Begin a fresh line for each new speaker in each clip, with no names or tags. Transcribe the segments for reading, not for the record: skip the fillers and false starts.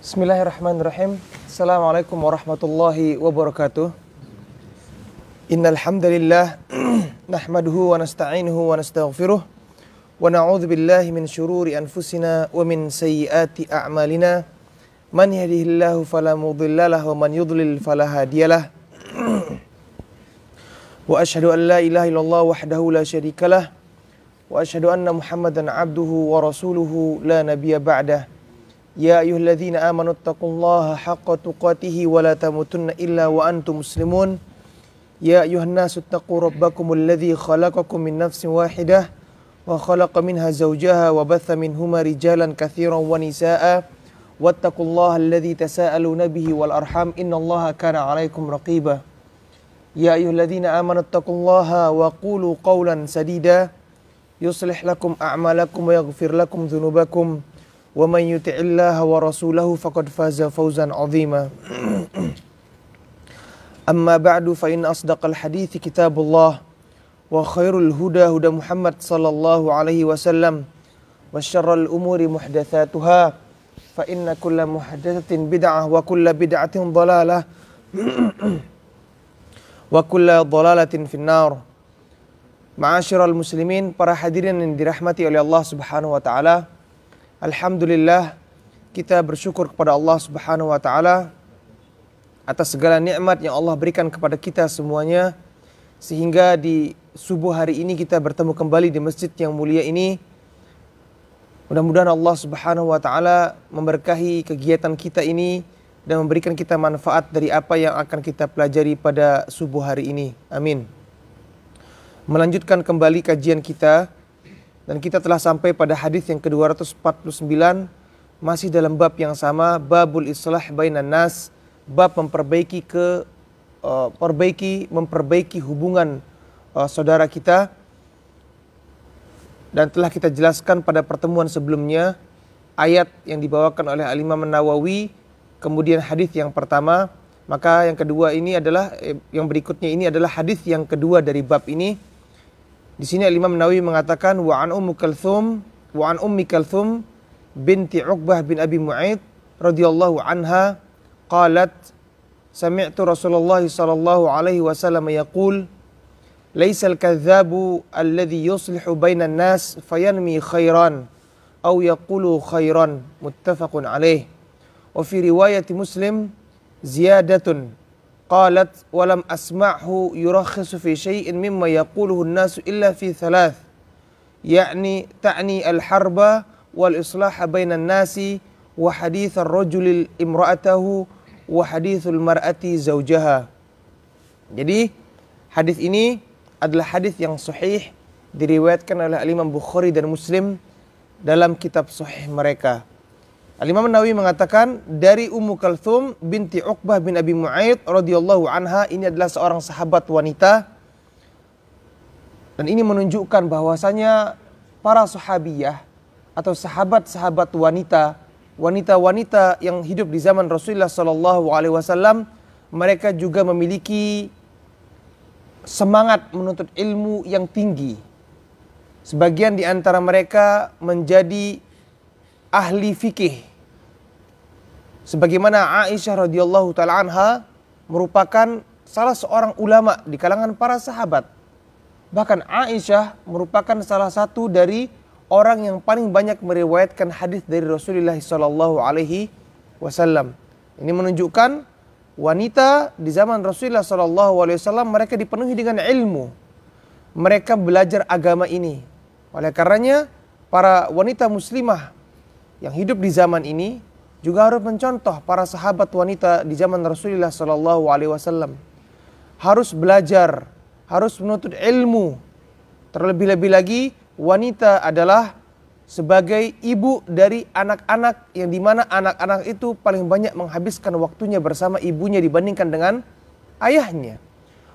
Bismillahirrahmanirrahim. Assalamualaikum warahmatullahi wabarakatuh. Innal hamdalillah nahmaduhu wa nasta'inuhu wa nastaghfiruh wa na'udzu billahi min syururi anfusina wa min sayyiati a'malina. Man yahdihillahu fala mudhillalah wa man yudlil fala hadiyalah. Wa asyhadu an la ilaha illallah wahdahu la syarikalah wa asyhadu anna Muhammadan abduhu wa rasuluhu la nabiyya ba'dah. Ya ayyuhalladzina amanu taqullaha haqqa tuqatih wa la tamutunna illa wa antum muslimun. Ya ayyuhan nasu taqu rabbakumul ladzi khalaqakum min nafsin wahidah wa khalaqa minha zawjaha wa batha minhuma rijalan katsiran wa nisaa'a wattaqullaha alladzi tasaaluna bihi wal arham innallaha kana 'alaikum raqiba. Ya ayyuhalladzina amanu taqullaha wa qulu qawlan sadida yuslih lakum a'malakum wa yaghfir lakum dzunubakum wa man yuti'illaha wa rasulahu faqad faza fawzan 'azima. Amma ba'du fa inna asdaqal hadithi kitabullah wa khairul huda huda Muhammad sallallahu alaihi wasallam wa syarrul umuri muhdatsatuha fa inna kulla muhdatsatin bid'ah wa kulla bid'atin dhalalah wa kulla dhalalatin finnar. Ma'asyiral muslimin, para hadirin yang dirahmati oleh Allah Subhanahu wa taala. Alhamdulillah, kita bersyukur kepada Allah Subhanahu wa taala atas segala nikmat yang Allah berikan kepada kita semuanya, sehingga di subuh hari ini kita bertemu kembali di masjid yang mulia ini. Mudah-mudahan Allah Subhanahu wa taala memberkahi kegiatan kita ini dan memberikan kita manfaat dari apa yang akan kita pelajari pada subuh hari ini. Amin. Melanjutkan kembali kajian kita, dan kita telah sampai pada hadis yang ke-249, masih dalam bab yang sama, babul islah bainan nas, bab memperbaiki hubungan saudara kita. Dan telah kita jelaskan pada pertemuan sebelumnya ayat yang dibawakan oleh Al-Imam Nawawi, kemudian hadis yang pertama. Maka yang kedua ini adalah yang berikutnya ini adalah hadis yang kedua dari bab ini. Di sini Imam Nawawi mengatakan wa an Ummi Kalthum binti Uqbah bin Abi Mu'aid radhiyallahu anha qalat sami'tu Rasulullah sallallahu alaihi wasallam yaqul laisal kadzabu alladhi yuslihu bainan nas fayanmi khairan aw yaqulu khairan, muttafaqun alaih. Wa fi riwayat Muslim ziyadatun qalat walam asma'hu yurakhisu fi syai'in mimma yaquluhu an-nasu illa fi thalath, yakni ta'ni al-harba wal islaha bainan nasi wa hadits ar-rajuli imra'atahu wa hadithul mar'ati zawjaha. Jadi hadis ini adalah hadis yang sahih, diriwayatkan oleh Imam Bukhari dan Muslim dalam kitab sahih mereka. Al-Imam Nawawi mengatakan dari Ummu Kalthum binti Uqbah bin Abi Mu'aid radhiyallahu anha, ini adalah seorang sahabat wanita, dan ini menunjukkan bahwasanya para sahabiyah atau sahabat-sahabat wanita yang hidup di zaman Rasulullah sallallahu alaihi wasallam, mereka juga memiliki semangat menuntut ilmu yang tinggi. Sebagian di antara mereka menjadi ahli fikih, sebagaimana Aisyah radhiyallahu taala anha merupakan salah seorang ulama di kalangan para sahabat. Bahkan Aisyah merupakan salah satu dari orang yang paling banyak meriwayatkan hadis dari Rasulullah sallallahu alaihi wasallam. Ini menunjukkan wanita di zaman Rasulullah sallallahu alaihi wasallam mereka dipenuhi dengan ilmu. Mereka belajar agama ini. Oleh karenanya para wanita muslimah yang hidup di zaman ini juga harus mencontoh para sahabat wanita di zaman Rasulullah sallallahu alaihi wasallam. Harus belajar, harus menuntut ilmu. Terlebih-lebih lagi wanita adalah sebagai ibu dari anak-anak, yang dimana anak-anak itu paling banyak menghabiskan waktunya bersama ibunya dibandingkan dengan ayahnya.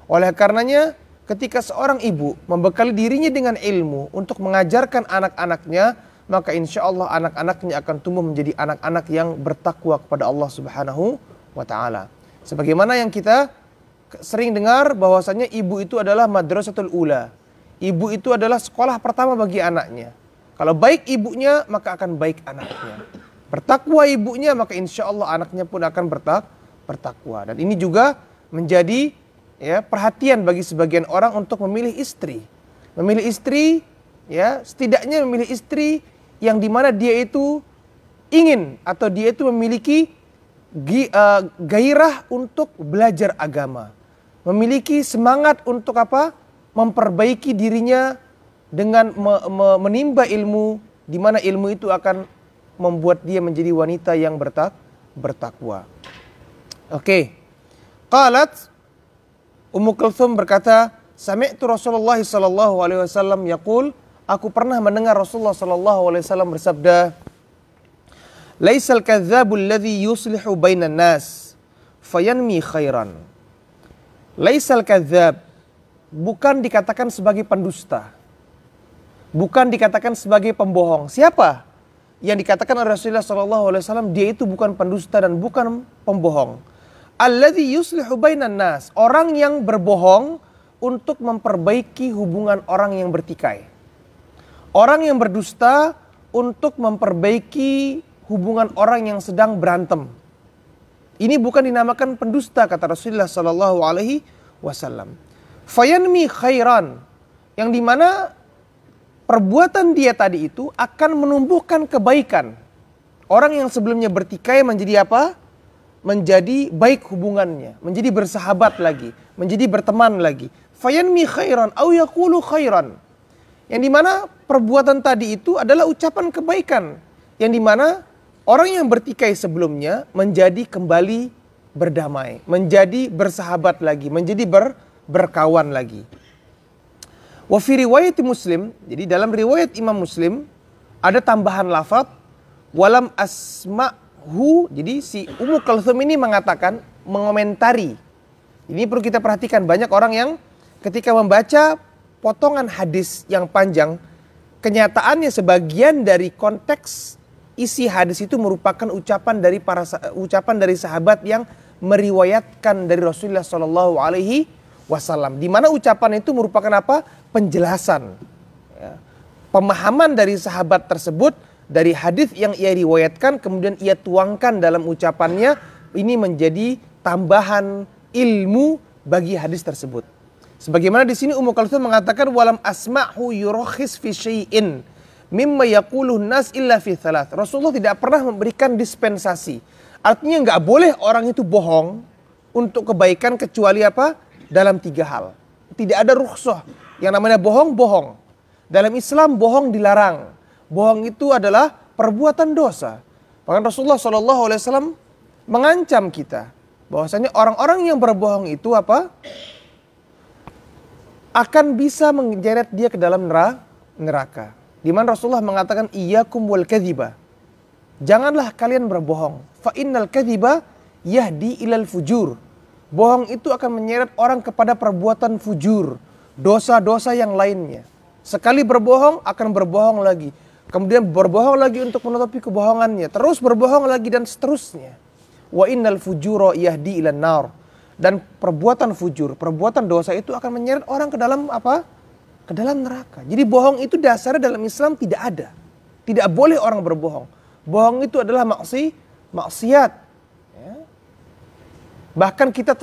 Oleh karenanya ketika seorang ibu membekali dirinya dengan ilmu untuk mengajarkan anak-anaknya, maka insya Allah anak-anaknya akan tumbuh menjadi anak-anak yang bertakwa kepada Allah Subhanahu wa ta'ala. Sebagaimana yang kita sering dengar bahwasanya ibu itu adalah madrasatul ula. Ibu itu adalah sekolah pertama bagi anaknya. Kalau baik ibunya, maka akan baik anaknya. Bertakwa ibunya, maka insya Allah anaknya pun akan bertakwa. Dan ini juga menjadi perhatian bagi sebagian orang untuk memilih istri. Memilih istri, setidaknya memilih istri yang dimana dia itu ingin atau dia itu memiliki gairah untuk belajar agama. Memiliki semangat untuk apa? Memperbaiki dirinya dengan menimba ilmu, di mana ilmu itu akan membuat dia menjadi wanita yang bertakwa. Oke. Qalat Ummu Kulthum berkata, sami'tu Rasulullah sallallahu alaihi wasallam yaqul, aku pernah mendengar Rasulullah sallallahu alaihi wasallam bersabda, laisal kadzdzabul ladzi yuslihu bainan nas fayanmi khairan. Laisal kadzdzab, bukan dikatakan sebagai pendusta. Bukan dikatakan sebagai pembohong. Siapa yang dikatakan oleh Rasulullah sallallahu alaihi wasallam dia itu bukan pendusta dan bukan pembohong? Alladzi yuslihu bainan nas, orang yang berbohong untuk memperbaiki hubungan orang yang bertikai. Orang yang berdusta untuk memperbaiki hubungan orang yang sedang berantem. Ini bukan dinamakan pendusta, kata Rasulullah sallallahu alaihi wasallam. Fayanmi khairan, yang dimana perbuatan dia tadi itu akan menumbuhkan kebaikan. Orang yang sebelumnya bertikai menjadi apa? Menjadi baik hubungannya, menjadi bersahabat lagi, menjadi berteman lagi. Fayanmi khairan au yaqulu khairan. Yang dimana perbuatan tadi itu adalah ucapan kebaikan. Yang dimana orang yang bertikai sebelumnya menjadi kembali berdamai, menjadi bersahabat lagi, menjadi berkawan lagi. Wa fi riwayat Muslim, jadi dalam riwayat Imam Muslim ada tambahan lafaz walam asma'hu. Jadi si Ummu Kulthum ini mengatakan, mengomentari. Ini perlu kita perhatikan, banyak orang yang ketika membaca potongan hadis yang panjang, kenyataannya sebagian dari konteks isi hadis itu merupakan ucapan dari sahabat yang meriwayatkan dari Rasulullah Shallallahu Alaihi Wasallam. Di mana ucapan itu merupakan apa? Penjelasan, pemahaman dari sahabat tersebut dari hadis yang ia riwayatkan, kemudian ia tuangkan dalam ucapannya. Ini menjadi tambahan ilmu bagi hadis tersebut. Sebagaimana di sini Ummu Kulthum mengatakan walam asma'hu yurakhis fi syai'in mimma yaquluhu nas illa fi thalath. Rasulullah tidak pernah memberikan dispensasi. Artinya nggak boleh orang itu bohong untuk kebaikan kecuali apa? Dalam 3 hal. Tidak ada rukhsah. Yang namanya bohong, bohong. Dalam Islam bohong dilarang. Bohong itu adalah perbuatan dosa. Bahkan Rasulullah SAW mengancam kita bahwasanya orang-orang yang berbohong itu apa? Akan bisa menjeret dia ke dalam neraka. Di mana Rasulullah mengatakan iyyakum wal kadhiba. Janganlah kalian berbohong. Fa innal kadhiba yahdi ilal fujur. Bohong itu akan menyeret orang kepada perbuatan fujur, dosa-dosa yang lainnya. Sekali berbohong akan berbohong lagi. Kemudian berbohong lagi untuk menutupi kebohongannya. Terus berbohong lagi dan seterusnya. Wa innal fujura yahdi ilan nar. Dan perbuatan fujur, perbuatan dosa itu akan menyeret orang ke dalam apa? Ke dalam neraka. Jadi bohong itu dasarnya dalam Islam tidak ada. Tidak boleh orang berbohong. Bohong itu adalah maksiat. Ya. Bahkan kita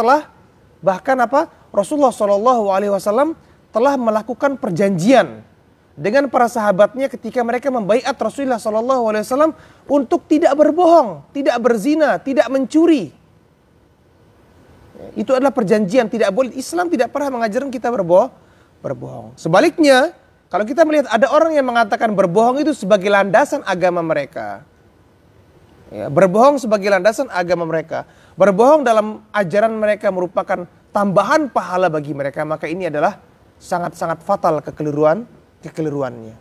Rasulullah SAW telah melakukan perjanjian dengan para sahabatnya ketika mereka membaiat Rasulullah SAW untuk tidak berbohong, tidak berzina, tidak mencuri. Itu adalah perjanjian, tidak boleh. Islam tidak pernah mengajarkan kita berbohong. Sebaliknya, kalau kita melihat ada orang yang mengatakan berbohong itu sebagai landasan agama mereka. Ya, berbohong sebagai landasan agama mereka. Berbohong dalam ajaran mereka merupakan tambahan pahala bagi mereka. Maka ini adalah sangat-sangat fatal kekeliruannya.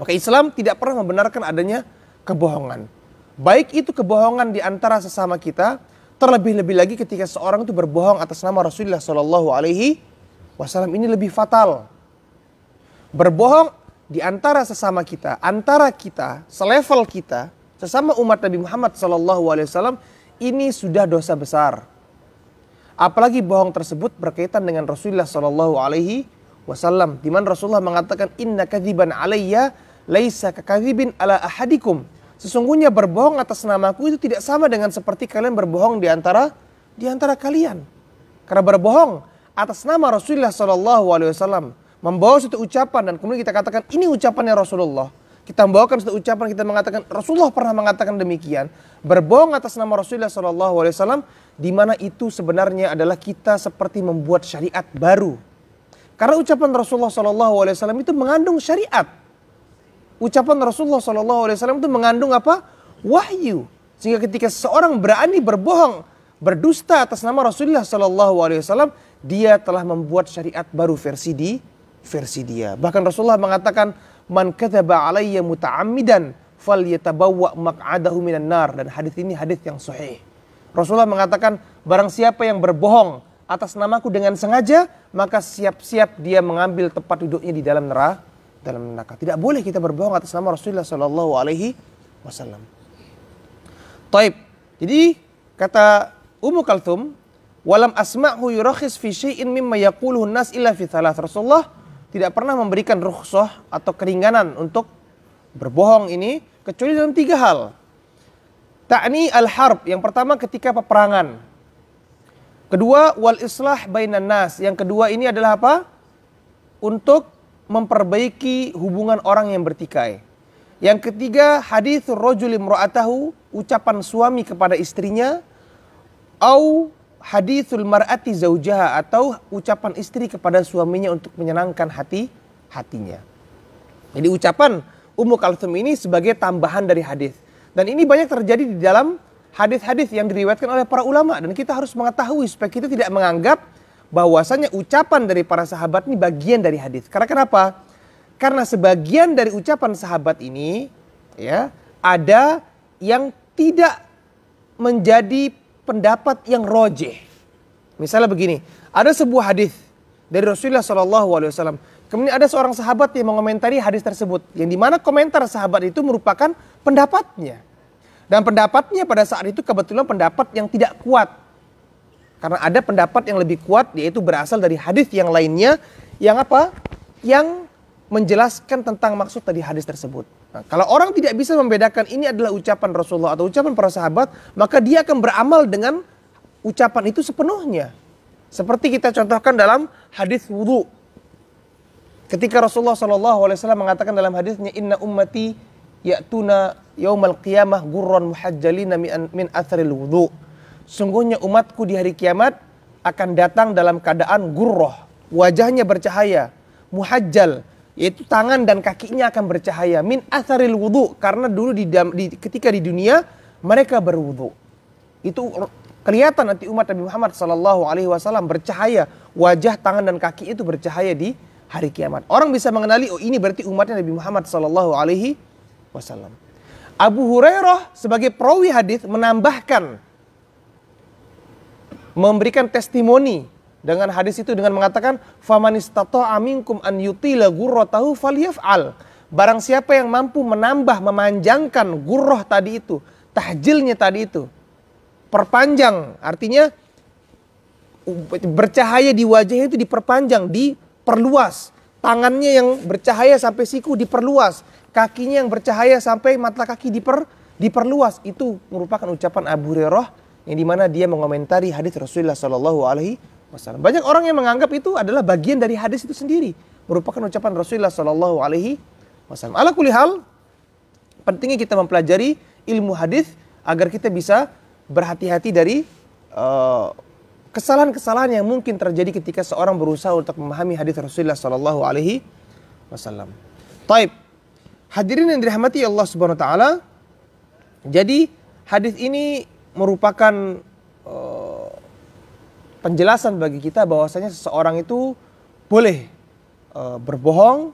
Maka Islam tidak pernah membenarkan adanya kebohongan. Baik itu kebohongan di antara sesama kita, terlebih-lebih lagi ketika seorang itu berbohong atas nama Rasulullah Shallallahu Alaihi Wasallam, ini lebih fatal. Berbohong di antara sesama kita, antara kita, selevel kita, sesama umat Nabi Muhammad Shallallahu Alaihi Wasallam, ini sudah dosa besar. Apalagi bohong tersebut berkaitan dengan Rasulullah Shallallahu Alaihi Wasallam, di mana Rasulullah mengatakan inna kadziban alayya laisa kakadzibin ala ahadikum. Sesungguhnya berbohong atas namaku itu tidak sama dengan seperti kalian berbohong di antara kalian. Karena berbohong atas nama Rasulullah SAW, membawa suatu ucapan dan kemudian kita katakan ini ucapannya Rasulullah. Kita membawakan suatu ucapan, kita mengatakan Rasulullah pernah mengatakan demikian. Berbohong atas nama Rasulullah SAW, di mana itu sebenarnya adalah kita seperti membuat syariat baru. Karena ucapan Rasulullah SAW itu mengandung syariat. Ucapan Rasulullah SAW itu mengandung apa? Wahyu. Sehingga ketika seseorang berani berbohong, berdusta atas nama Rasulullah SAW, dia telah membuat syariat baru versi dia. Bahkan Rasulullah mengatakan, man kadzaba alayya muta'ammidan falyatabawwa maq'adahu minan nar. Dan hadis ini hadis yang sahih. Rasulullah mengatakan, barang siapa yang berbohong atas namaku dengan sengaja, maka siap-siap dia mengambil tempat duduknya di dalam neraka. Tidak boleh kita berbohong atas nama Rasulullah SAW. Taib. Jadi kata Ummu Kalthum, walam asma'hu yurakhis fi syai'in mimma yaquluhu an-nas illa fi thalath. Rasulullah tidak pernah memberikan rukhsah atau keringanan untuk berbohong ini kecuali dalam 3 hal. Ta'ni al-harb, yang pertama ketika peperangan. Kedua, wal islah bainan nas. Yang kedua ini adalah apa? Untuk memperbaiki hubungan orang yang bertikai. Yang ketiga, hadithur rajuli imra'atahu, ucapan suami kepada istrinya, au hadithul mar'ati zaujaha, atau ucapan istri kepada suaminya untuk menyenangkan hatinya. Jadi ucapan Ummu Kalthum ini sebagai tambahan dari hadis. Dan ini banyak terjadi di dalam hadis-hadis yang diriwayatkan oleh para ulama, dan kita harus mengetahui supaya kita tidak menganggap bahwasanya ucapan dari para sahabat ini bagian dari hadis. Karena kenapa? Karena sebagian dari ucapan sahabat ini ya ada yang tidak menjadi pendapat yang rojih. Misalnya begini, ada sebuah hadis dari Rasulullah SAW. Kemudian ada seorang sahabat yang mengomentari hadis tersebut, yang dimana komentar sahabat itu merupakan pendapatnya. Dan pendapatnya pada saat itu kebetulan pendapat yang tidak kuat. Karena ada pendapat yang lebih kuat, yaitu berasal dari hadis yang lainnya, yang apa? Yang menjelaskan tentang maksud tadi hadis tersebut. Nah, kalau orang tidak bisa membedakan ini adalah ucapan Rasulullah atau ucapan para sahabat, maka dia akan beramal dengan ucapan itu sepenuhnya. Seperti kita contohkan dalam hadis wudu. Ketika Rasulullah SAW mengatakan dalam hadisnya, inna ummati ya'tuna yaumal qiyamah gurran muhajjalina min atharil wudu. Sungguhnya umatku di hari kiamat akan datang dalam keadaan gurroh, wajahnya bercahaya, muhajjal, yaitu tangan dan kakinya akan bercahaya, min atharil wudu, karena dulu ketika di dunia mereka berwudu. Itu kelihatan nanti umat Nabi Muhammad SAW bercahaya, wajah, tangan dan kaki itu bercahaya di hari kiamat. Orang bisa mengenali, oh ini berarti umatnya Nabi Muhammad SAW. Abu Hurairah sebagai perawi hadis menambahkan, memberikan testimoni dengan hadis itu dengan mengatakan, faman istata'a minkum an yutila gurratahu falyaf'al. Barang siapa yang mampu menambah, memanjangkan gurrah tadi itu, tahjilnya tadi itu, perpanjang, artinya bercahaya di wajahnya itu diperpanjang, diperluas. Tangannya yang bercahaya sampai siku diperluas, kakinya yang bercahaya sampai mata kaki diperluas. Itu merupakan ucapan Abu Hurairah, yang dimana dia mengomentari hadis Rasulullah SAW. Banyak orang yang menganggap itu adalah bagian dari hadis itu sendiri, merupakan ucapan Rasulullah SAW. Ala kulli hal, pentingnya kita mempelajari ilmu hadis agar kita bisa berhati-hati dari kesalahan-kesalahan yang mungkin terjadi ketika seorang berusaha untuk memahami hadis Rasulullah SAW. Taib, hadirin yang dirahmati Allah Subhanahu Wa Taala. Jadi hadis ini merupakan penjelasan bagi kita bahwasanya seseorang itu boleh berbohong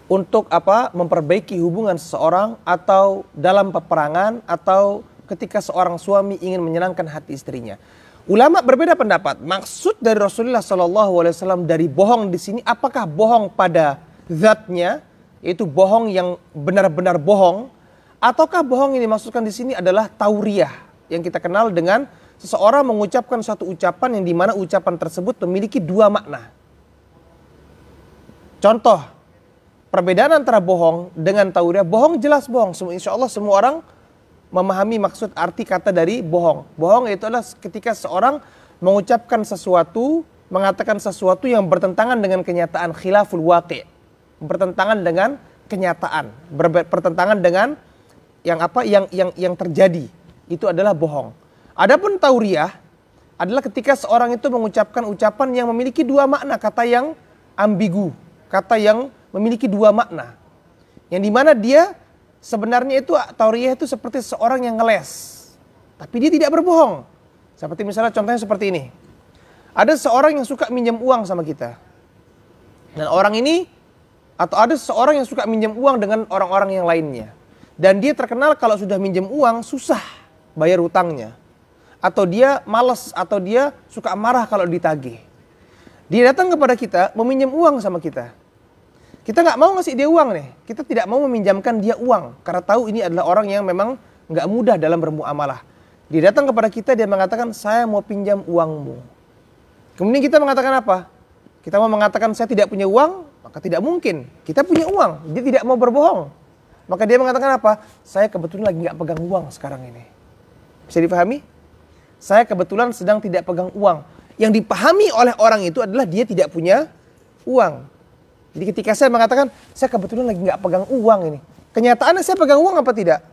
untuk apa? Memperbaiki hubungan seseorang, atau dalam peperangan, atau ketika seorang suami ingin menyenangkan hati istrinya. Ulama berbeda pendapat. Maksud dari Rasulullah SAW dari bohong di sini, apakah bohong pada zatnya, yaitu bohong yang benar-benar bohong, ataukah bohong yang dimaksudkan di sini adalah tauriyah, yang kita kenal dengan seseorang mengucapkan suatu ucapan yang dimana ucapan tersebut memiliki 2 makna. Contoh, perbedaan antara bohong dengan tauriah. Bohong jelas bohong. Insya Allah semua orang memahami maksud arti kata dari bohong. Bohong itu adalah ketika seorang mengucapkan sesuatu, mengatakan sesuatu yang bertentangan dengan kenyataan, khilaful waqi', bertentangan dengan kenyataan, bertentangan dengan yang terjadi. Itu adalah bohong. Adapun tauriah adalah ketika seorang itu mengucapkan ucapan yang memiliki dua makna, kata yang ambigu, kata yang memiliki dua makna. Yang dimana dia sebenarnya itu tauriah itu seperti seorang yang ngeles, tapi dia tidak berbohong. Seperti misalnya contohnya seperti ini. Ada seorang yang suka minjem uang sama kita. Dan orang ini, atau ada seorang yang suka minjem uang dengan orang-orang yang lainnya. Dan dia terkenal kalau sudah minjem uang susah bayar hutangnya. Atau dia malas, atau dia suka marah kalau ditagih. Dia datang kepada kita meminjam uang sama kita. Kita nggak mau ngasih dia uang nih. Kita tidak mau meminjamkan dia uang. Karena tahu ini adalah orang yang memang nggak mudah dalam bermuamalah. Dia datang kepada kita, dia mengatakan, saya mau pinjam uangmu. Kemudian kita mengatakan apa? Kita mau mengatakan saya tidak punya uang, maka tidak mungkin. Kita punya uang, dia tidak mau berbohong. Maka dia mengatakan apa? Saya kebetulan lagi nggak pegang uang sekarang ini. Bisa dipahami? Saya kebetulan sedang tidak pegang uang. Yang dipahami oleh orang itu adalah dia tidak punya uang. Jadi ketika saya mengatakan, saya kebetulan lagi nggak pegang uang ini. Kenyataannya saya pegang uang apa tidak?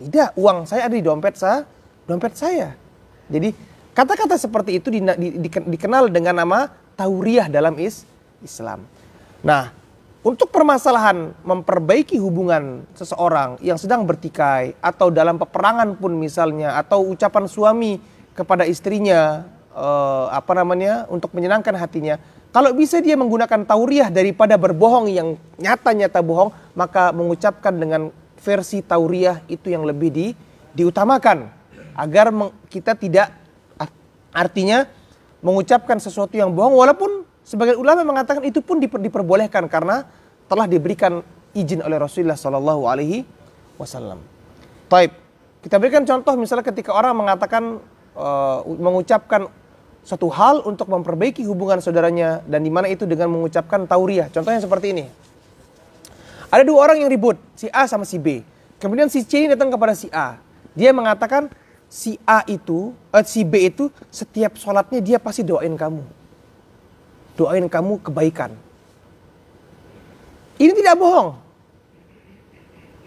Tidak, uang saya ada di dompet saya. Jadi kata-kata seperti itu dikenal dengan nama tauriah dalam Islam. Nah, untuk permasalahan memperbaiki hubungan seseorang yang sedang bertikai, atau dalam peperangan pun misalnya, atau ucapan suami kepada istrinya, untuk menyenangkan hatinya, kalau bisa dia menggunakan tauriah daripada berbohong yang nyata-nyata bohong, maka mengucapkan dengan versi tauriah itu yang lebih diutamakan, agar kita tidak, artinya mengucapkan sesuatu yang bohong, walaupun sebagian ulama mengatakan itu pun diperbolehkan karena telah diberikan izin oleh Rasulullah SAW. Taib, kita berikan contoh misalnya ketika orang mengatakan, mengucapkan suatu hal untuk memperbaiki hubungan saudaranya, dan di mana itu dengan mengucapkan tauriah. Contohnya seperti ini. Ada dua orang yang ribut, si A sama si B. Kemudian si C ini datang kepada si A. Dia mengatakan, si B itu setiap sholatnya dia pasti doain kamu. Doain kamu kebaikan. Ini tidak bohong.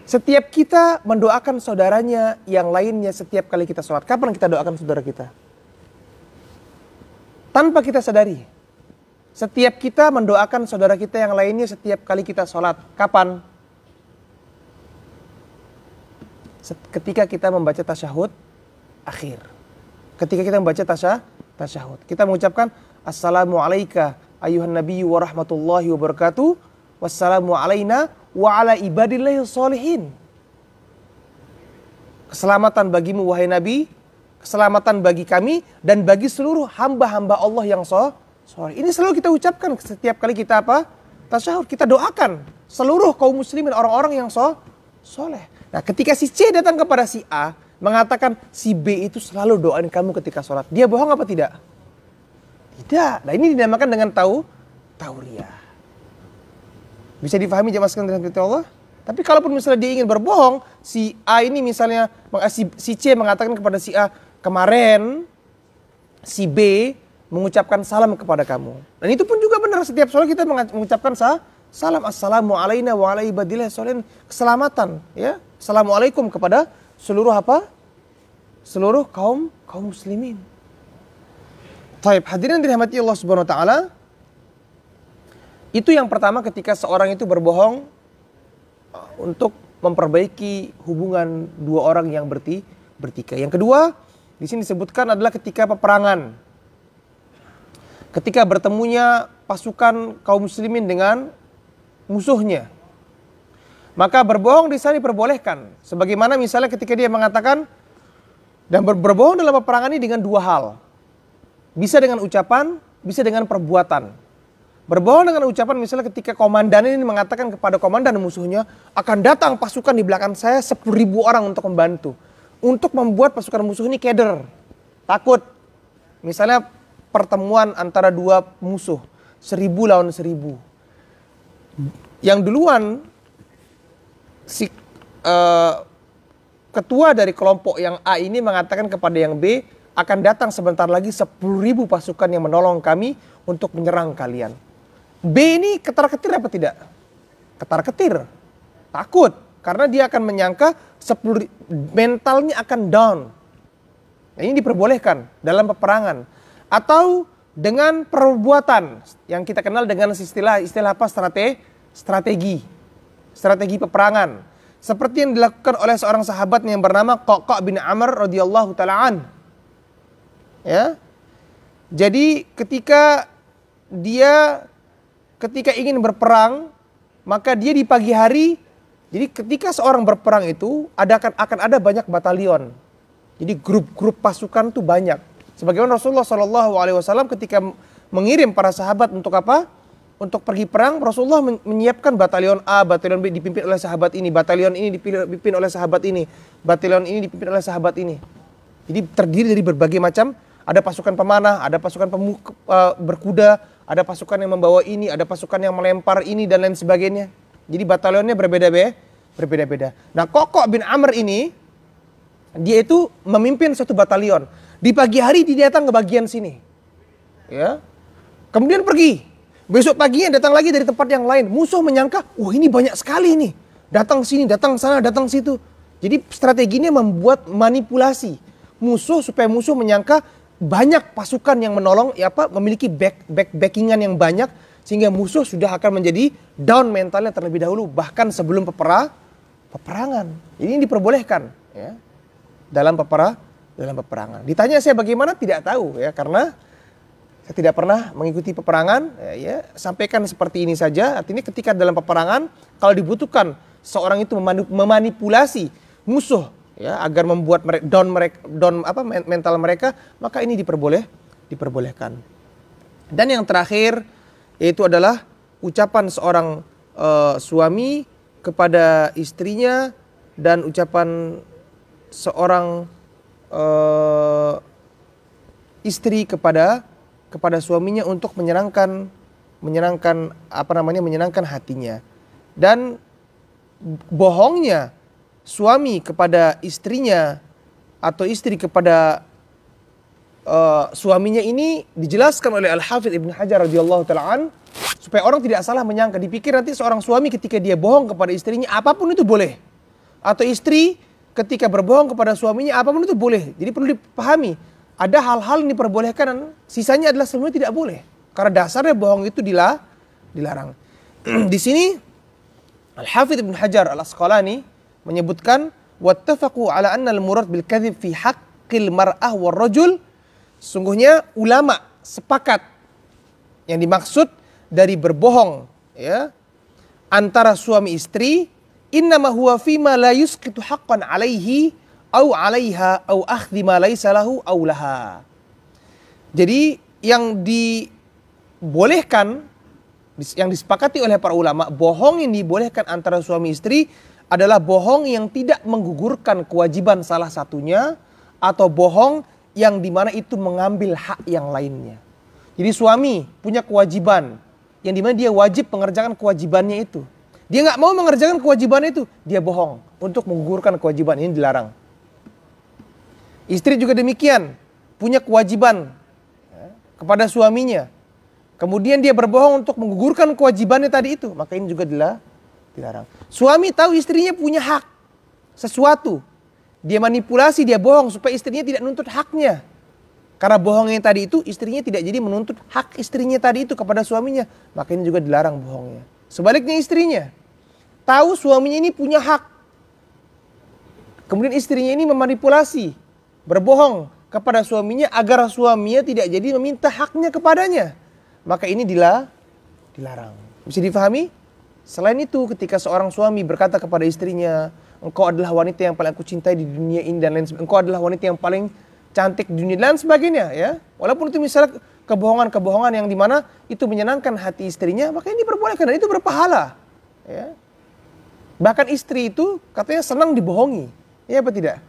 Setiap kita mendoakan saudaranya yang lainnya setiap kali kita sholat. Kapan kita doakan saudara kita? Tanpa kita sadari. Setiap kita mendoakan saudara kita yang lainnya setiap kali kita sholat. Kapan? Ketika kita membaca tasyahud akhir. Ketika kita membaca tasyahud, kita mengucapkan assalamu alayka ayuhan nabiyyu wa rahmatullahi wa barakatuh, wassalamu alayna wa ala ibadillahi sholihin. Keselamatan bagimu wahai Nabi, keselamatan bagi kami dan bagi seluruh hamba-hamba Allah yang soleh. Ini selalu kita ucapkan setiap kali kita tasyahud, kita doakan seluruh kaum muslimin, orang-orang yang soleh. Nah, ketika si C datang kepada si A mengatakan si B itu selalu doain kamu ketika sholat, dia bohong apa tidak? Tidak. Nah, ini dinamakan dengan tauriah. Bisa difahami jemaah sekalian dengan Allah? Tapi kalaupun misalnya dia ingin berbohong, si A ini misalnya, si C mengatakan kepada si A, kemarin si B mengucapkan salam kepada kamu. Dan itu pun juga benar, setiap sholat kita mengucapkan salam, assalamu alayna wa ala ibadillahi sholihin, keselamatan, ya. Assalamualaikum kepada seluruh apa? Seluruh kaum muslimin. Taib, hadirin dirahmati Allah Subhanahu wa taala. Itu yang pertama ketika seorang itu berbohong untuk memperbaiki hubungan dua orang yang bertikai. Yang kedua, di sini disebutkan adalah ketika peperangan. Ketika bertemunya pasukan kaum muslimin dengan musuhnya. Maka berbohong di sana diperbolehkan. Sebagaimana misalnya ketika dia mengatakan, dan berbohong dalam peperangan ini dengan dua hal. Bisa dengan ucapan, bisa dengan perbuatan. Berbohong dengan ucapan misalnya ketika komandan ini mengatakan kepada komandan musuhnya, akan datang pasukan di belakang saya 10.000 orang untuk membantu. Untuk membuat pasukan musuh ini keder, takut. Misalnya pertemuan antara dua musuh, 1000 lawan 1000. Yang duluan si ketua dari kelompok yang A ini mengatakan kepada yang B, akan datang sebentar lagi 10.000 pasukan yang menolong kami untuk menyerang kalian. B ini ketar-ketir apa tidak? Ketar-ketir, takut, karena dia akan menyangka mentalnya akan down. Nah, ini diperbolehkan dalam peperangan atau dengan perbuatan yang kita kenal dengan istilah apa, strategi peperangan, seperti yang dilakukan oleh seorang sahabat yang bernama Qaqqa bin Amr radhiyallahu taala an. Ya, jadi ketika ingin berperang, maka dia di pagi hari. Jadi ketika seorang berperang itu akan ada banyak batalion. Jadi grup-grup pasukan itu banyak. Sebagaimana Rasulullah SAW ketika mengirim para sahabat untuk apa? Untuk pergi perang, Rasulullah menyiapkan batalion A, batalion B dipimpin oleh sahabat ini, batalion ini dipimpin oleh sahabat ini, batalion ini dipimpin oleh sahabat ini. Jadi terdiri dari berbagai macam, ada pasukan pemanah, ada pasukan berkuda, ada pasukan yang membawa ini, ada pasukan yang melempar ini dan lain sebagainya. Jadi batalionnya berbeda-beda. Nah, Qaqqa bin Amr ini dia itu memimpin satu batalion. Di pagi hari dia datang ke bagian sini. Ya. Kemudian pergi. Besok paginya datang lagi dari tempat yang lain. Musuh menyangka, "Wah, ini banyak sekali nih. Datang sini, datang sana, datang situ." Jadi strateginya membuat manipulasi musuh supaya musuh menyangka banyak pasukan yang menolong, memiliki backingan yang banyak, sehingga musuh sudah akan menjadi down mentalnya terlebih dahulu, bahkan sebelum peperangan. Ini diperbolehkan, ya, dalam peperangan. Ditanya saya bagaimana, tidak tahu, ya, karena saya tidak pernah mengikuti peperangan. Ya, sampaikan seperti ini saja. Artinya ketika dalam peperangan, kalau dibutuhkan seorang itu memanipulasi musuh, ya, agar membuat mental mereka, maka ini diperbolehkan. Dan yang terakhir yaitu adalah ucapan seorang suami kepada istrinya dan ucapan seorang istri kepada suaminya untuk menyenangkan hatinya. Dan bohongnya suami kepada istrinya atau istri kepada suaminya ini dijelaskan oleh Al-Hafidz Ibnu Hajar radhiyallahu taala an, supaya orang tidak salah menyangka, dipikir nanti seorang suami ketika dia bohong kepada istrinya apapun itu boleh, atau istri ketika berbohong kepada suaminya apapun itu boleh. Jadi perlu dipahami, ada hal-hal yang diperbolehkan dan sisanya adalah semuanya tidak boleh, karena dasarnya bohong itu dilarang. Di sini Al-Hafidz Ibnu Hajar Al-Asqalani menyebutkan wattafaqu ala anna al-murad bil kadhib fi haqqil mar'ah war rajul. Sungguhnya ulama sepakat yang dimaksud dari berbohong, ya, antara suami istri, innama huwa fima la yusqitu haqqan alaihi au alaiha au akhdhi ma laysa lahu au laha. Jadi yang dibolehkan, yang disepakati oleh para ulama, bohong yang dibolehkan antara suami istri adalah bohong yang tidak menggugurkan kewajiban salah satunya, atau bohong yang dimana itu mengambil hak yang lainnya. Jadi suami punya kewajiban yang dimana dia wajib mengerjakan kewajibannya itu. Dia nggak mau mengerjakan kewajiban itu, dia bohong untuk menggugurkan kewajiban, ini dilarang. Istri juga demikian, punya kewajiban kepada suaminya, kemudian dia berbohong untuk menggugurkan kewajibannya tadi itu, maka ini juga dilarang. Suami tahu istrinya punya hak sesuatu, dia manipulasi, dia bohong supaya istrinya tidak menuntut haknya. Karena bohongnya tadi itu, istrinya tidak jadi menuntut hak istrinya tadi itu kepada suaminya, maka ini juga dilarang bohongnya. Sebaliknya istrinya tahu suaminya ini punya hak, kemudian istrinya ini memanipulasi, berbohong kepada suaminya agar suaminya tidak jadi meminta haknya kepadanya, maka ini dilarang. Bisa difahami? Selain itu, ketika seorang suami berkata kepada istrinya, "Engkau adalah wanita yang paling aku cintai di dunia ini," dan lain sebagainya, "Engkau adalah wanita yang paling cantik di dunia," dan sebagainya, ya. Walaupun itu misalnya kebohongan-kebohongan yang dimana itu menyenangkan hati istrinya, maka ini diperbolehkan dan itu berpahala, ya. Bahkan istri itu katanya senang dibohongi, ya apa tidak?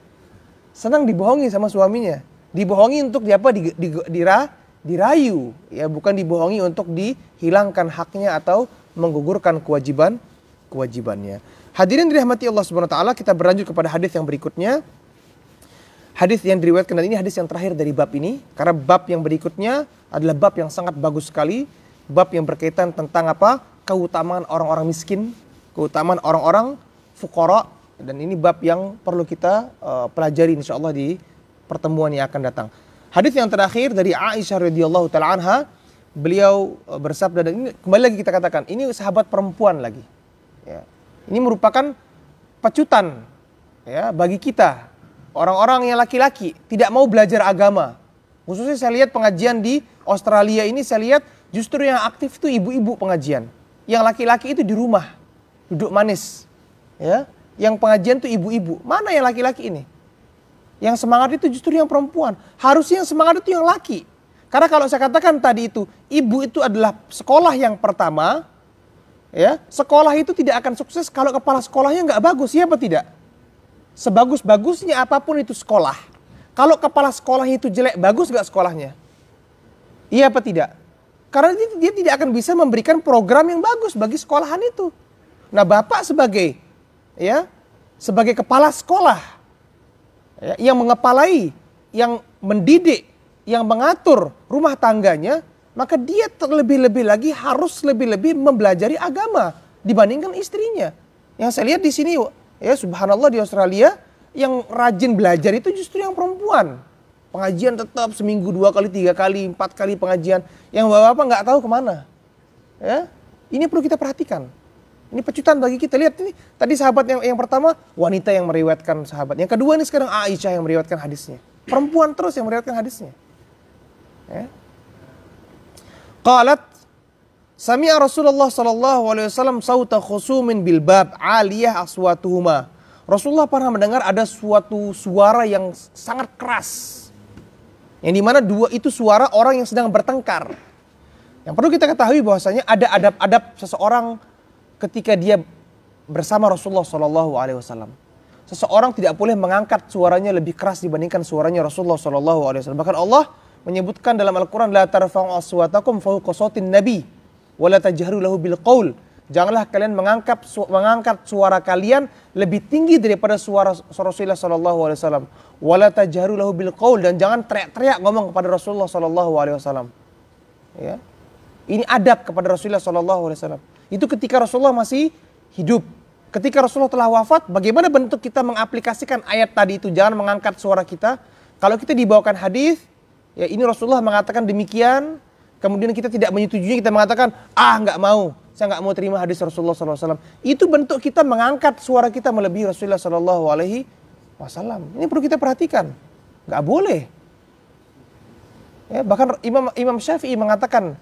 Senang dibohongi sama suaminya. Dibohongi untuk dirayu, ya, bukan dibohongi untuk dihilangkan haknya atau menggugurkan kewajibannya. Hadirin dirahmati Allah Subhanahu wa taala, kita berlanjut kepada hadis yang berikutnya. Hadis yang diriwayatkan, dan ini hadis yang terakhir dari bab ini, karena bab yang berikutnya adalah bab yang sangat bagus sekali, bab yang berkaitan tentang apa? Keutamaan orang-orang miskin, keutamaan orang-orang fuqara, dan ini bab yang perlu kita pelajari insyaallah di pertemuan yang akan datang. Hadis yang terakhir dari Aisyah radhiyallahu taala anha, beliau bersabda, dan ini kembali lagi kita katakan, ini sahabat perempuan lagi. Ya. Ini merupakan pecutan ya bagi kita. Orang-orang yang laki-laki tidak mau belajar agama. Khususnya saya lihat pengajian di Australia ini, saya lihat justru yang aktif itu ibu-ibu pengajian. Yang laki-laki itu di rumah, duduk manis. Ya, yang pengajian itu ibu-ibu. Mana yang laki-laki ini? Yang semangat itu justru yang perempuan. Harusnya yang semangat itu yang laki. Karena kalau saya katakan tadi itu, ibu itu adalah sekolah yang pertama. Ya, sekolah itu tidak akan sukses kalau kepala sekolahnya nggak bagus, ya apa tidak? Sebagus-bagusnya apapun itu sekolah, kalau kepala sekolahnya itu jelek, bagus nggak sekolahnya? Iya apa tidak? Karena dia tidak akan bisa memberikan program yang bagus bagi sekolahan itu. Nah, Bapak sebagai kepala sekolah, ya, yang mengepalai, yang mendidik, yang mengatur rumah tangganya, maka dia terlebih-lebih lagi harus lebih-lebih mempelajari agama dibandingkan istrinya. Yang saya lihat di sini, ya subhanallah, di Australia yang rajin belajar itu justru yang perempuan. Pengajian tetap seminggu 2 kali, 3 kali, 4 kali pengajian. Yang bapak-bapak nggak tahu kemana. Ya, ini perlu kita perhatikan. Ini pecutan bagi kita. Lihat ini, tadi sahabat yang pertama wanita yang meriwayatkan sahabat. Yang kedua ini sekarang Aisyah yang meriwayatkan hadisnya. Perempuan terus yang meriwayatkan hadisnya. Ya. Qalat sami'a Rasulullah sallallahu alaihi wasallam sauta khusumin bil bab aliyah aswatuhuma. Rasulullah pernah mendengar ada suatu suara yang sangat keras. Yang dimana dua itu suara orang yang sedang bertengkar. Yang perlu kita ketahui bahwasanya ada adab-adab seseorang ketika dia bersama Rasulullah sallallahu alaihi wasallam. Seseorang tidak boleh mengangkat suaranya lebih keras dibandingkan suaranya Rasulullah sallallahu alaihi wasallam. Bahkan Allah menyebutkan dalam Al-Quran, la tarfa'u aswatakum fawqa sautin nabi wa la tajharu lahu bil qaul. Janganlah kalian mengangkat suara kalian lebih tinggi daripada suara Rasulullah sallallahu alaihi wasallam. Wa la tajharu lahu bil qaul, dan jangan teriak-teriak ngomong kepada Rasulullah sallallahu alaihi wasallam. Ya. Ini adab kepada Rasulullah sallallahu alaihi wasallam. Itu ketika Rasulullah masih hidup. Ketika Rasulullah telah wafat, bagaimana bentuk kita mengaplikasikan ayat tadi itu, jangan mengangkat suara kita. Kalau kita dibawakan hadis, ya ini Rasulullah mengatakan demikian, kemudian kita tidak menyetujuinya, kita mengatakan, nggak mau, saya nggak mau terima hadis Rasulullah SAW. Itu bentuk kita mengangkat suara kita melebihi Rasulullah SAW. Ini perlu kita perhatikan, nggak boleh. Ya, bahkan Imam Syafi'i mengatakan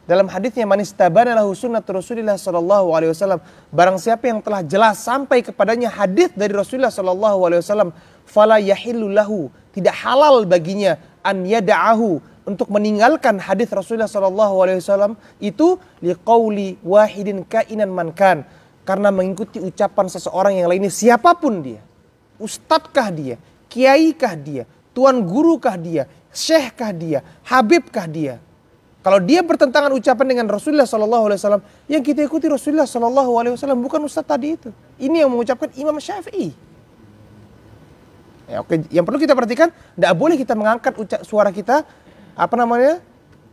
dalam hadisnya, man istabana lahu sunnat Rasulillah SAW, barang siapa yang telah jelas sampai kepadanya hadis dari Rasulullah SAW, fala yahillu lahu, tidak halal baginya an yada'ahu, untuk meninggalkan hadis Rasulullah SAW itu liqauli wahidin kainan mankan, karena mengikuti ucapan seseorang yang lainnya, siapapun dia, ustadzkah dia, kiaikah dia, tuan gurukah dia, syekhkah dia, habibkah dia. Kalau dia bertentangan ucapan dengan Rasulullah SAW, yang kita ikuti Rasulullah SAW, bukan ustadz tadi itu. Ini yang mengucapkan Imam Syafi'i. Ya, oke. Yang perlu kita perhatikan, tidak boleh kita mengangkat suara kita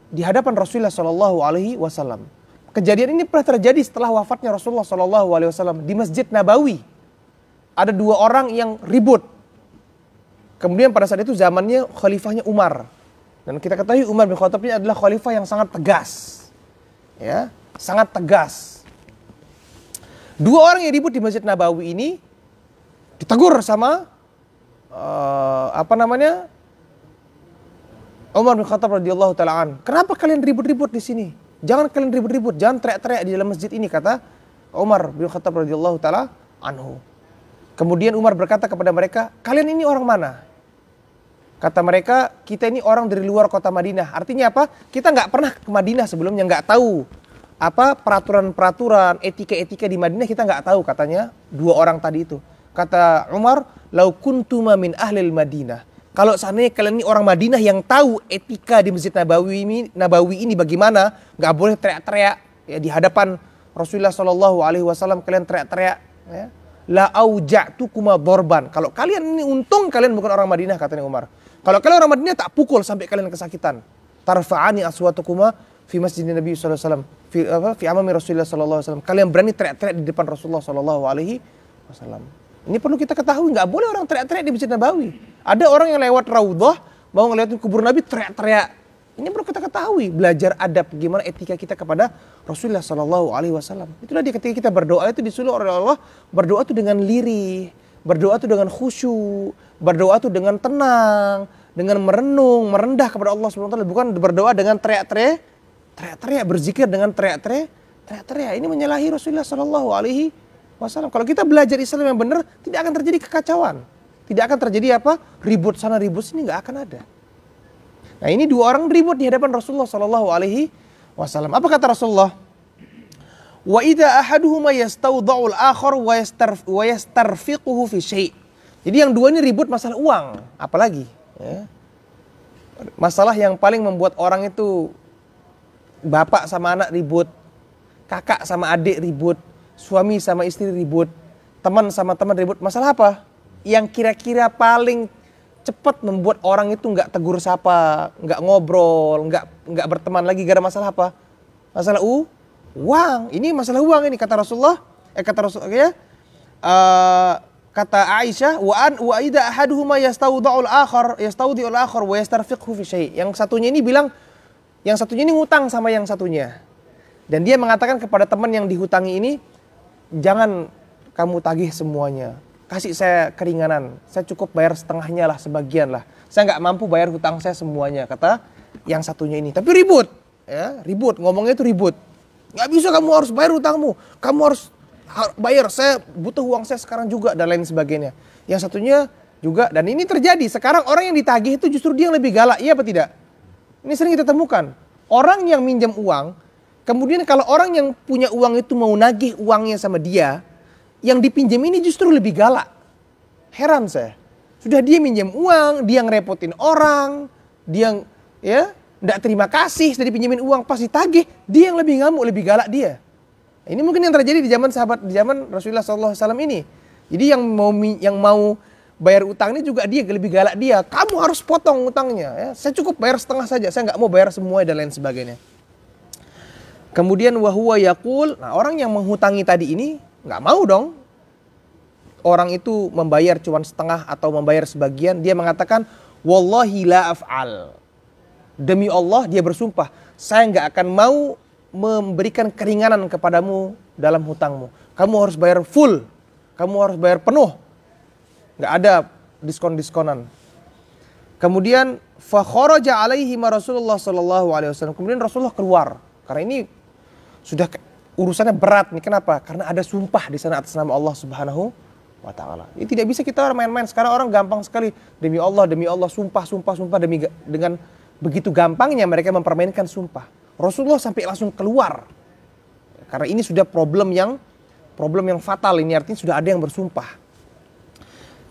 di hadapan Rasulullah SAW. Kejadian ini pernah terjadi setelah wafatnya Rasulullah SAW di Masjid Nabawi. Ada 2 orang yang ribut. Kemudian pada saat itu zamannya khalifahnya Umar. Dan kita ketahui Umar bin Khattab ini adalah khalifah yang sangat tegas. Ya, sangat tegas. 2 orang yang ribut di Masjid Nabawi ini ditegur sama Umar bin Khattab radhiyallahu taala. Kenapa kalian ribut-ribut di sini? Jangan kalian ribut-ribut, jangan teriak-teriak di dalam masjid ini, kata Umar bin Khattab radhiyallahu taala anhu. Kemudian Umar berkata kepada mereka, kalian ini orang mana? Kata mereka, kita ini orang dari luar kota Madinah. Artinya apa? Kita nggak pernah ke Madinah sebelumnya, nggak tahu apa peraturan-peraturan, etika-etika di Madinah, kita nggak tahu, katanya 2 orang tadi itu. Kata Umar, lau kuntuma min ahlil Madinah. Kalau seandainya kalian ini orang Madinah yang tahu etika di Masjid Nabawi ini bagaimana, nggak boleh teriak-teriak ya di hadapan Rasulullah Shallallahu Alaihi Wasallam kalian teriak-teriak, ya, la auja'tukuma dorban. Kalau kalian ini untung kalian bukan orang Madinah, katanya Umar. Kalau kalian orang Madinah tak pukul sampai kalian kesakitan. Tarfa'ani aswatukuma fi masjidin Nabi sallallahu alaihi wasallam, fi amami Rasulullah sallallahu alaihi wasallam. Kalian berani teriak-teriak di depan Rasulullah sallallahu alaihi wasallam. Ini perlu kita ketahui, nggak boleh orang teriak-teriak di Masjid Nabawi. Ada orang yang lewat Raudhah mau ngeliatin kubur Nabi teriak-teriak. Ini perlu kita ketahui, belajar adab gimana etika kita kepada Rasulullah sallallahu alaihi wasallam. Itulah dia ketika kita berdoa itu disuruh oleh Allah, berdoa itu dengan lirih, berdoa itu dengan khusyuk, berdoa itu dengan tenang, dengan merenung, merendah kepada Allah Subhanahu wa taala, bukan berdoa dengan teriak-teriak, berzikir dengan teriak-teriak. Ini menyalahi Rasulullah sallallahu alaihi wasallam. Kalau kita belajar Islam yang benar, tidak akan terjadi kekacauan. Tidak akan terjadi apa? Ribut sana ribut sini, nggak akan ada. Nah, ini dua orang ribut di hadapan Rasulullah sallallahu alaihi wasallam. Apa kata Rasulullah? Wa idza ahaduhuma yastawda'ul akhar wa yastarfiquhu fi syai'. Jadi yang dua ini ribut masalah uang, apalagi, ya. Masalah yang paling membuat orang itu, bapak sama anak ribut, kakak sama adik ribut, suami sama istri ribut, teman sama teman ribut. Masalah apa? Yang kira-kira paling cepat membuat orang itu nggak tegur sapa, nggak ngobrol, nggak berteman lagi gara masalah apa? Masalah uang. Ini masalah uang ini kata Rasulullah. Ya. Kata Aisyah, wa idza ahaduhuma yastawdi'ul akhar wa yastarfiqhu fi syai'. Yang satunya ini bilang, yang satunya ini ngutang sama yang satunya. Dan dia mengatakan kepada teman yang dihutangi ini, jangan kamu tagih semuanya. Kasih saya keringanan, saya cukup bayar setengahnya lah, sebagian lah. Saya nggak mampu bayar hutang saya semuanya, kata yang satunya ini. Tapi ribut, ya, ribut, ngomongnya itu ribut. Nggak bisa, kamu harus bayar hutangmu, kamu harus bayar, saya butuh uang saya sekarang juga, dan lain sebagainya. Yang satunya juga, dan ini terjadi, sekarang orang yang ditagih itu justru dia yang lebih galak, iya apa tidak? Ini sering kita temukan, orang yang minjam uang, kemudian kalau orang yang punya uang itu mau nagih uangnya sama dia, yang dipinjam ini justru lebih galak. Heran saya. Sudah dia minjam uang, dia ngerepotin orang, dia ya enggak terima kasih sudah dipinjemin uang, pas ditagih, dia yang lebih ngamuk, lebih galak dia. Ini mungkin yang terjadi di zaman sahabat, di zaman Rasulullah SAW ini. Jadi yang mau bayar utang ini juga dia lebih galak dia. Kamu harus potong utangnya. Ya. Saya cukup bayar setengah saja, saya nggak mau bayar semua dan lain sebagainya. Kemudian wahuwa yaqul, nah orang yang menghutangi tadi ini nggak mau dong orang itu membayar cuma setengah atau membayar sebagian. Dia mengatakan wallahi la af'al, demi Allah dia bersumpah, saya nggak akan mau memberikan keringanan kepadamu dalam hutangmu. Kamu harus bayar full, kamu harus bayar penuh, nggak ada diskon-diskonan. Kemudian fa kharaja alaihi Rasulullah sallallahu alaihi wasallam. Kemudian Rasulullah keluar karena ini sudah urusannya berat nih. Kenapa? Karena ada sumpah di sana atas nama Allah Subhanahu wa taala. Ini tidak bisa kita main-main. Sekarang orang gampang sekali demi Allah, sumpah dengan begitu gampangnya mereka mempermainkan sumpah. Rasulullah sampai langsung keluar. Karena ini sudah problem yang fatal, ini artinya sudah ada yang bersumpah.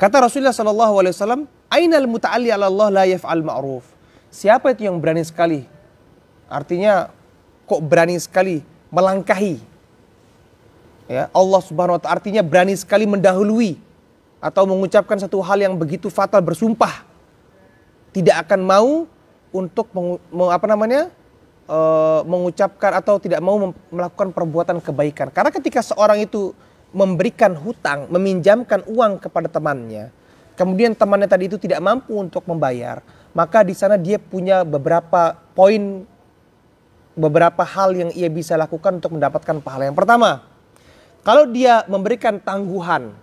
Kata Rasulullah sallallahu alaihi wasallam, "Ainal muta'alli 'ala Allah la yaf'al ma'ruf." Siapa itu yang berani sekali? Artinya kok berani sekali melangkahi, ya, Allah Subhanahu wa taala, artinya berani sekali mendahului atau mengucapkan satu hal yang begitu fatal, bersumpah tidak akan mau untuk mengucapkan atau tidak mau melakukan perbuatan kebaikan. Karena ketika seorang itu memberikan hutang, meminjamkan uang kepada temannya, kemudian temannya tadi itu tidak mampu untuk membayar, maka di sana dia punya beberapa poin, beberapa hal yang ia bisa lakukan untuk mendapatkan pahala. Yang pertama, kalau dia memberikan tangguhan,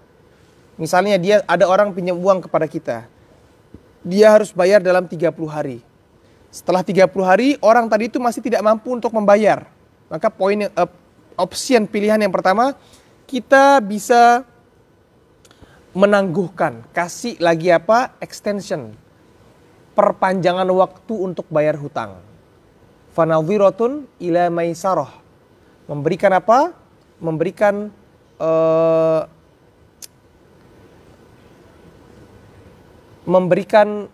misalnya dia ada orang pinjam uang kepada kita, dia harus bayar dalam 30 hari. Setelah 30 hari orang tadi itu masih tidak mampu untuk membayar, maka opsi pilihan yang pertama, kita bisa menangguhkan, kasih lagi extension, perpanjangan waktu untuk bayar hutang. Fanadhiratun ila maisarah. Memberikan apa? Memberikan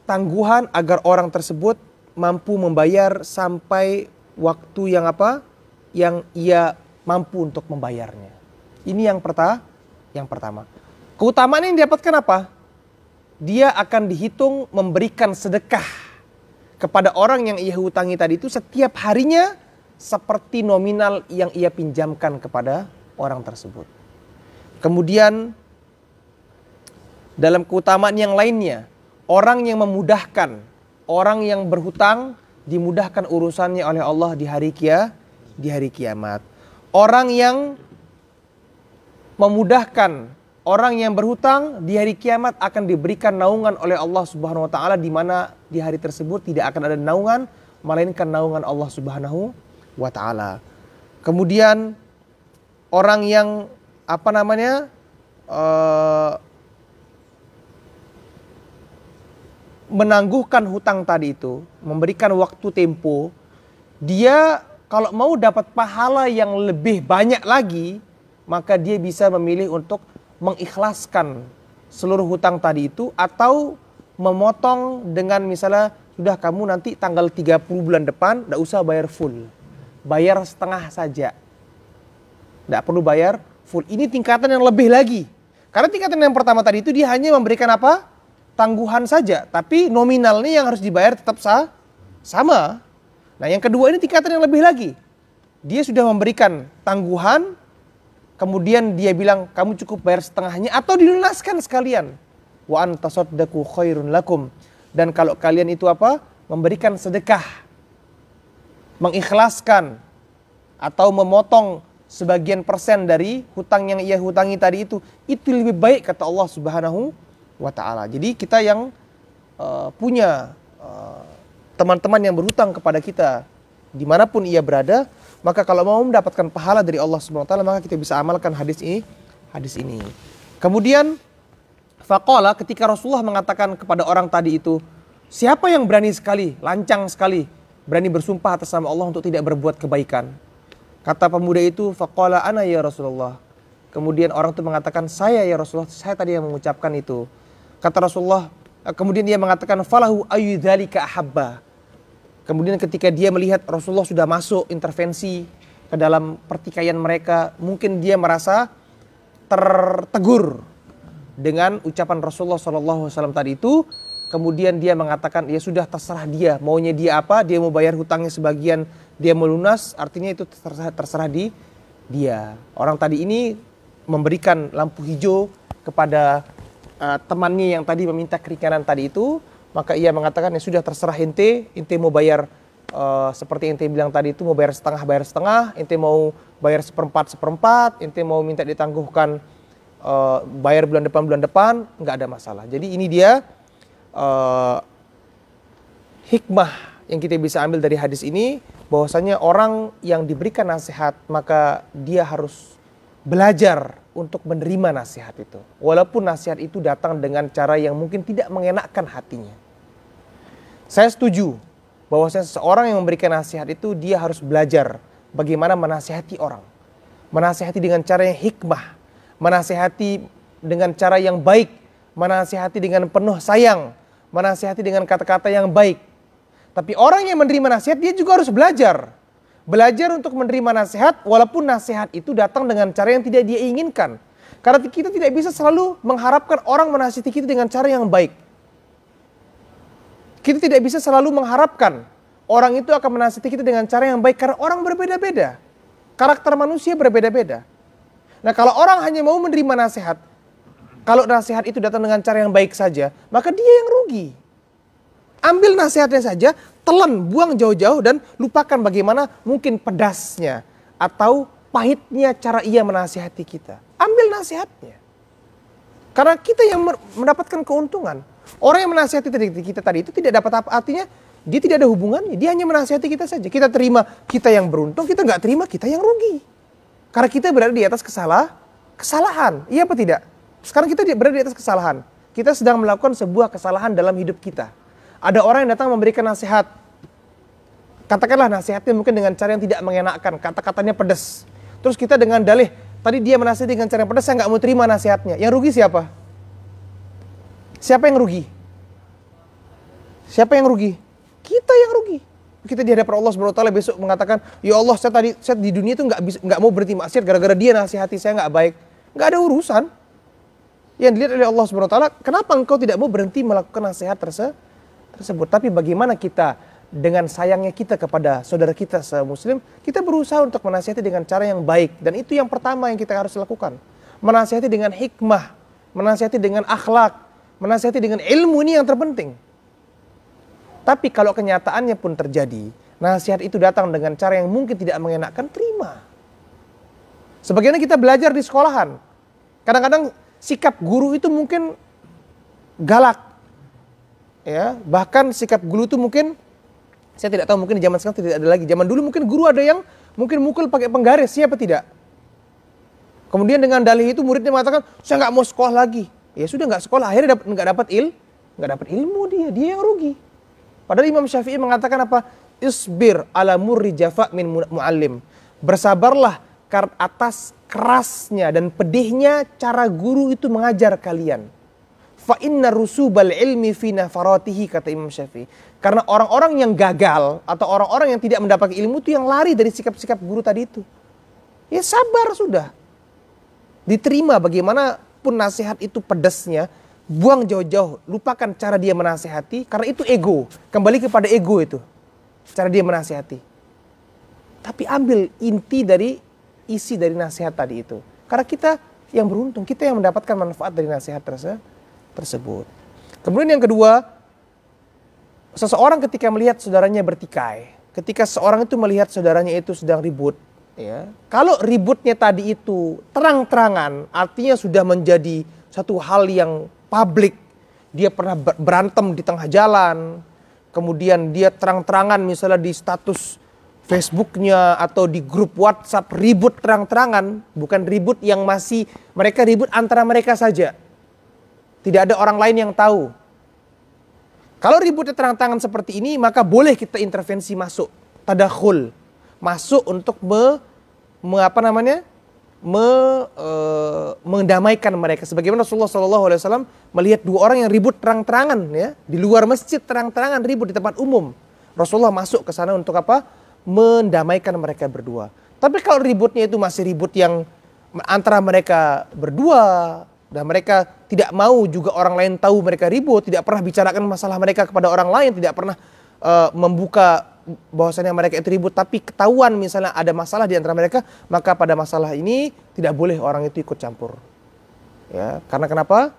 tangguhan agar orang tersebut mampu membayar sampai waktu yang ia mampu untuk membayarnya. Ini yang pertama. Keutamaan yang didapatkan apa? Dia akan dihitung memberikan sedekah kepada orang yang ia hutangi tadi itu setiap harinya seperti nominal yang ia pinjamkan kepada orang tersebut. Kemudian dalam keutamaan yang lainnya, orang yang memudahkan, orang yang berhutang dimudahkan urusannya oleh Allah di hari kiamat. Orang yang memudahkan orang yang berhutang di hari kiamat akan diberikan naungan oleh Allah Subhanahu wa taala, di mana di hari tersebut tidak akan ada naungan melainkan naungan Allah Subhanahu wa taala. Kemudian orang yang menangguhkan hutang tadi itu, memberikan waktu tempo, dia kalau mau dapat pahala yang lebih banyak lagi, maka dia bisa memilih untuk mengikhlaskan seluruh hutang tadi itu, atau memotong dengan misalnya, sudah kamu nanti tanggal 30 bulan depan tidak usah bayar full, bayar setengah saja, tidak perlu bayar full. Ini tingkatan yang lebih lagi, karena tingkatan yang pertama tadi itu dia hanya memberikan apa? Tangguhan saja, tapi nominalnya yang harus dibayar tetap sama. Nah, yang kedua ini tingkatan yang lebih lagi. Dia sudah memberikan tangguhan, kemudian dia bilang kamu cukup bayar setengahnya atau dilunaskan sekalian. Wa an tasaddaqu khairun lakum. Dan kalau kalian itu memberikan sedekah, mengikhlaskan atau memotong sebagian persen dari hutang yang ia hutangi tadi itu lebih baik kata Allah Subhanahu wa ta'ala. Jadi kita yang punya teman-teman yang berhutang kepada kita dimanapun ia berada, maka kalau mau mendapatkan pahala dari Allah Subhanahu wa ta'ala, maka kita bisa amalkan hadis ini. Kemudian faqala, ketika Rasulullah mengatakan kepada orang tadi itu, siapa yang berani sekali, lancang sekali, berani bersumpah atas nama Allah untuk tidak berbuat kebaikan? Kata pemuda itu, faqala ana ya Rasulullah. Kemudian orang itu mengatakan, saya ya Rasulullah, saya tadi yang mengucapkan itu. Kata Rasulullah, kemudian dia mengatakan, falahu ayyudzalika ahabba. Kemudian ketika dia melihat Rasulullah sudah masuk intervensi ke dalam pertikaian mereka, mungkin dia merasa tertegur dengan ucapan Rasulullah SAW tadi itu. Kemudian dia mengatakan, ya sudah terserah dia, maunya dia apa, dia mau bayar hutangnya sebagian, dia mau lunas, artinya itu terserah dia. Orang tadi ini memberikan lampu hijau kepada temannya yang tadi meminta keringanan tadi itu, maka ia mengatakan, ya sudah terserah ente mau bayar seperti ente bilang tadi itu, mau bayar setengah, ente mau bayar seperempat, ente mau minta ditangguhkan bayar bulan depan, nggak ada masalah. Jadi ini dia hikmah yang kita bisa ambil dari hadis ini, bahwasanya orang yang diberikan nasihat maka dia harus belajar untuk menerima nasihat itu, walaupun nasihat itu datang dengan cara yang mungkin tidak mengenakkan hatinya. Saya setuju bahwasanya seseorang yang memberikan nasihat itu dia harus belajar bagaimana menasihati orang, menasihati dengan cara yang hikmah, menasihati dengan cara yang baik, menasihati dengan penuh sayang, menasihati dengan kata-kata yang baik. Tapi orang yang menerima nasihat dia juga harus belajar untuk menerima nasihat, walaupun nasihat itu datang dengan cara yang tidak dia inginkan. Karena kita tidak bisa selalu mengharapkan orang menasihati kita dengan cara yang baik. Kita tidak bisa selalu mengharapkan orang itu akan menasihati kita dengan cara yang baik, karena orang berbeda-beda. Karakter manusia berbeda-beda. Nah, kalau orang hanya mau menerima nasihat, kalau nasihat itu datang dengan cara yang baik saja, maka dia yang rugi. Ambil nasihatnya saja, telan, buang jauh-jauh, dan lupakan bagaimana mungkin pedasnya atau pahitnya cara ia menasihati kita. Ambil nasihatnya. Karena kita yang mendapatkan keuntungan. Orang yang menasihati kita tadi itu tidak dapat apa, artinya dia tidak ada hubungannya, dia hanya menasihati kita saja. Kita terima, kita yang beruntung, kita nggak terima, kita yang rugi. Karena kita berada di atas kesalahan. Iya apa tidak? Sekarang kita berada di atas kesalahan. Kita sedang melakukan sebuah kesalahan dalam hidup kita. Ada orang yang datang memberikan nasihat. Katakanlah nasihatnya mungkin dengan cara yang tidak mengenakkan, kata-katanya pedas. Terus kita dengan dalih, tadi dia menasihati dengan cara yang pedas, saya nggak mau terima nasihatnya. Yang rugi siapa? Siapa yang rugi? Siapa yang rugi? Kita yang rugi. kita di hadapan Allah Subhanahu wa taala besok mengatakan, "Ya Allah, saya di dunia itu nggak mau berhenti maksiat gara-gara dia nasihati saya nggak baik." Nggak ada urusan. Yang dilihat oleh Allah Subhanahu wa taala, kenapa engkau tidak mau berhenti melakukan nasihat tersebut? Tapi bagaimana kita dengan sayangnya kita kepada saudara kita semuslim, kita berusaha untuk menasihati dengan cara yang baik, dan itu yang pertama yang kita harus lakukan. Menasihati dengan hikmah, menasihati dengan akhlak, menasihati dengan ilmu, ini yang terpenting. Tapi kalau kenyataannya pun terjadi, nasihat itu datang dengan cara yang mungkin tidak mengenakan, terima. Sebagaimana kita belajar di sekolahan. Kadang-kadang sikap guru itu mungkin galak. Ya, bahkan sikap guru itu mungkin, saya tidak tahu, mungkin di zaman sekarang tidak ada lagi. Zaman dulu mungkin guru ada yang mungkin mukul pakai penggaris, siapa tidak? Kemudian dengan dalih itu muridnya mengatakan, saya nggak mau sekolah lagi. Ya sudah nggak sekolah, akhirnya nggak dapat ilmu, dia yang rugi. Padahal Imam Syafi'i mengatakan apa? Isbir ala murri jafa min mu'allim. Bersabarlah atas kerasnya dan pedihnya cara guru itu mengajar kalian. Fa inna rusubal ilmi fi nafaratihi, kata Imam Syafi'i. Karena orang-orang yang gagal atau orang-orang yang tidak mendapat ilmu itu yang lari dari sikap-sikap guru tadi itu. Ya sabar sudah. Diterima bagaimanapun nasihat itu pedasnya. Buang jauh-jauh, lupakan cara dia menasihati, karena itu ego. Kembali kepada ego itu, cara dia menasihati. Tapi ambil inti dari isi dari nasihat tadi itu. Karena kita yang beruntung, kita yang mendapatkan manfaat dari nasihat tersebut. Kemudian yang kedua, seseorang ketika melihat saudaranya bertikai, ketika seorang itu melihat saudaranya itu sedang ribut, ya, kalau ributnya tadi itu terang-terangan, artinya sudah menjadi satu hal yang publik, dia pernah berantem di tengah jalan, kemudian dia terang-terangan misalnya di status Facebooknya atau di grup WhatsApp ribut terang-terangan, bukan ribut yang masih mereka ribut antara mereka saja, tidak ada orang lain yang tahu. Kalau ributnya terang-terangan seperti ini, maka boleh kita intervensi masuk, tadakhul, masuk untuk mendamaikan mereka. Sebagaimana Rasulullah SAW melihat dua orang yang ribut terang-terangan, ya, di luar masjid terang-terangan ribut di tempat umum. Rasulullah masuk ke sana untuk apa? Mendamaikan mereka berdua. Tapi kalau ributnya itu masih ribut yang antara mereka berdua dan mereka tidak mau juga orang lain tahu mereka ribut, tidak pernah bicarakan masalah mereka kepada orang lain, tidak pernah membuka bahwasanya mereka itu ribut, tapi ketahuan misalnya ada masalah di antara mereka, maka pada masalah ini tidak boleh orang itu ikut campur. Ya, karena kenapa?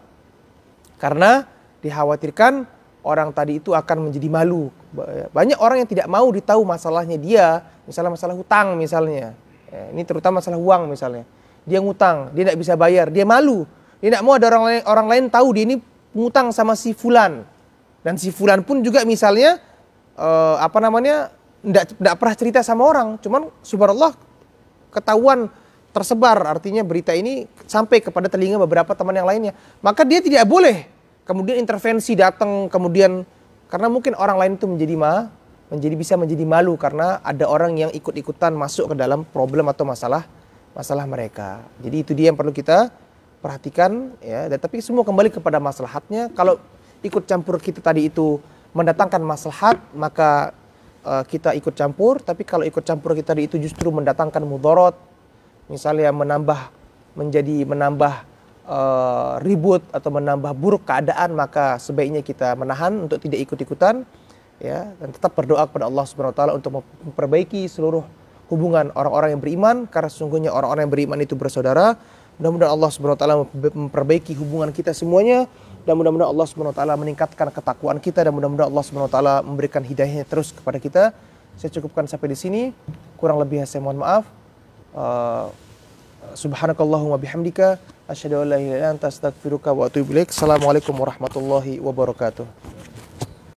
Karena dikhawatirkan orang tadi itu akan menjadi malu. Banyak orang yang tidak mau ditahu masalahnya dia, misalnya masalah hutang misalnya. Ya, ini terutama masalah uang misalnya. Dia ngutang, dia tidak bisa bayar, dia malu. Dia tidak mau ada orang lain tahu dia ini ngutang sama si fulan. Dan si fulan pun juga misalnya tidak pernah cerita sama orang, cuman subhanallah ketahuan tersebar, artinya berita ini sampai kepada telinga beberapa teman yang lainnya, maka dia tidak boleh kemudian intervensi datang kemudian, karena mungkin orang lain itu bisa menjadi malu karena ada orang yang ikut-ikutan masuk ke dalam problem atau masalah mereka. Jadi itu dia yang perlu kita perhatikan, ya. Dan tapi semua kembali kepada maslahatnya. Kalau ikut campur kita tadi itu mendatangkan maslahat, maka kita ikut campur. Tapi kalau ikut campur kita itu justru mendatangkan mudarat, misalnya menambah ribut atau menambah buruk keadaan, maka sebaiknya kita menahan untuk tidak ikut-ikutan, ya, dan tetap berdoa kepada Allah Subhanahu wa taala untuk memperbaiki seluruh hubungan orang-orang yang beriman, karena sesungguhnya orang-orang yang beriman itu bersaudara. Mudah-mudahan Allah Subhanahu wa taala memperbaiki hubungan kita semuanya, dan mudah-mudahan Allah Subhanahu wa taala meningkatkan ketakwaan kita, dan mudah-mudahan Allah Subhanahu wa taala memberikan hidayahnya terus kepada kita. Saya cukupkan sampai di sini. Kurang lebih saya mohon maaf. Subhanakallahumma bihamdika asyhadu an la ilaha illa anta astaghfiruka wa atubu ilaik. Assalamualaikum warahmatullahi wabarakatuh.